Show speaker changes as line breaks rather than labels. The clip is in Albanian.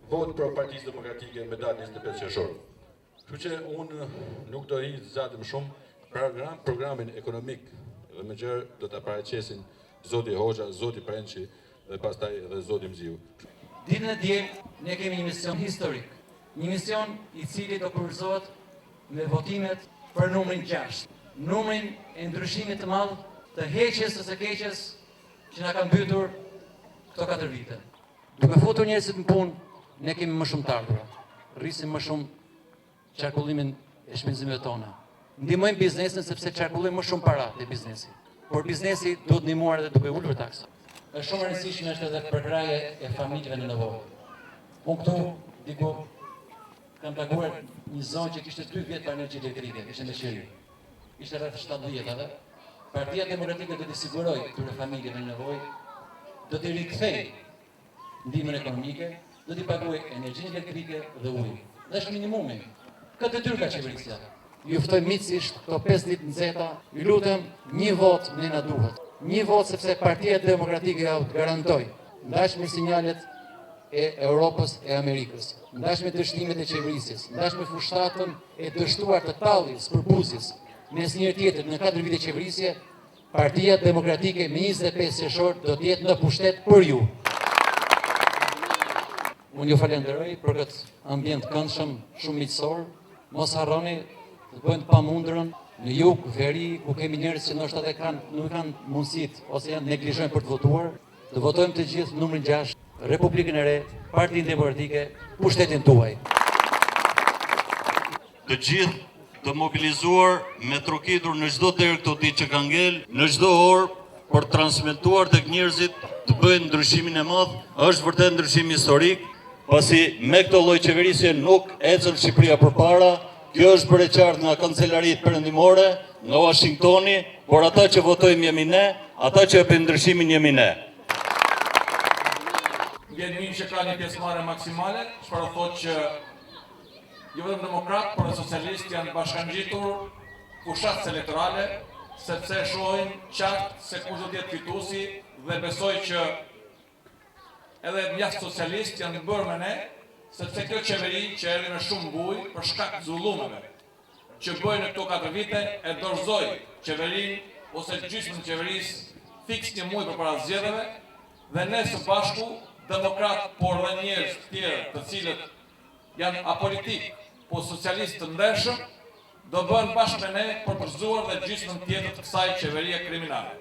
votë për Partisë Demokratike me datë 25 qershor. Kështu që unë nuk do i zgjatëm shumë programin ekonomik dhe me gjërë do të paraqesin Zoti Hoxha, Zoti Prençi dhe pastaj edhe Zoti Mziu.
Ditën e djel ne kemi një mision historik, një mision i cili do kurorëzohet me votimet për numrin 6, numrin e ndryshimit të madh të heqjes ose keqjes që na kanë mbytur këto 4 vite. Duke futur njerëzit në punë, ne kemi më shumë të ardhura. Rrisim më shumë qarkullimin e shpenzimeve tona. Ndihmojmë biznesin sepse qarkullojmë më shumë para te biznesi. Por biznesi duhet ndihmuar edhe duke ulur taksa. Është shumë e rëndësishme është edhe përkraje e familjeve në nevojë. Unë këtu diku kam takuar një zonë që kishte 2 vjet pa energji elektrike, ishte në qeri. Ishte rreth 70-ave. Partia Demokratike do t'i sigurojë këtyre familjeve në nevojë, do t'i rikthejë ndihmën ekonomike, do t'i paguajë energjinë elektrike dhe ujin. Dhe është minimumi. Këtë detyrë ka qeverisja. Ju ftoj miqësisht këto 5 ditë nxehta, ju lutem, një vot ne na duhet. Një vot sepse Partia Demokratike ja garantoi, ndash me sinjalet e Europës e Amerikës, ndash me dështimet e qeverisjes, ndash me fushatën e dështuar të tallis për buzis, mes njëri tjetrit në 4 vite qeverisje, Partia Demokratike me 25 qershor do të jetë në pushtet për ju. Unë ju falenderoj për këtë ambient këndshëm, shumë miqësor. Mos harroni të bëjnë të pamundërën në jug, veri, ku kemi njerëz që ndoshta nuk kanë mundësitë ose janë neglizhojnë për të votuar. Të votojmë të gjithë numrin 6, Republikën e Re, Partinë Demokratike, pushtetin tuaj.
Të gjithë të mobilizuar me trokitur në çdo derë këto ditë që ka ngel, në çdo orë për të transmetuar tek njerëzit të bëjnë ndryshimin e madh, është vërtet ndryshim historik, pasi me këto lloj qeverisje nuk ecën Shqipëria përpara. Kjo është bërë qartë nga Kancelaritë Perëndimore, nga Washingtoni, por ata që votojmë jemi ne, ata që japin ndryshimin jemi ne.
Vjen mirë që ka një pjesëmarrje maksimale, çfarë thotë që jo vetëm demokrat, por edhe socialistë janë bashkangjitur fushatës elektorale, sepse shohin qartë se kush do të jetë fituesi dhe besoj që edhe mjaft socialistë janë bërë me ne, sepse kjo qeveri që erdhi me shumë bujë për shkak të zullumeve që bëjnë në këto 4 vite e dorëzoi qeverinë ose gjysmën e qeverisë fiks një muaj përpara zgjedhjeve dhe ne së bashku demokrat, por dhe njerëz të tjerë të cilët janë apolitik, po socialistë të ndershëm, do bëhen bashkë me ne për përzuar dhe gjysmën tjetër të kësaj qeverie kriminale.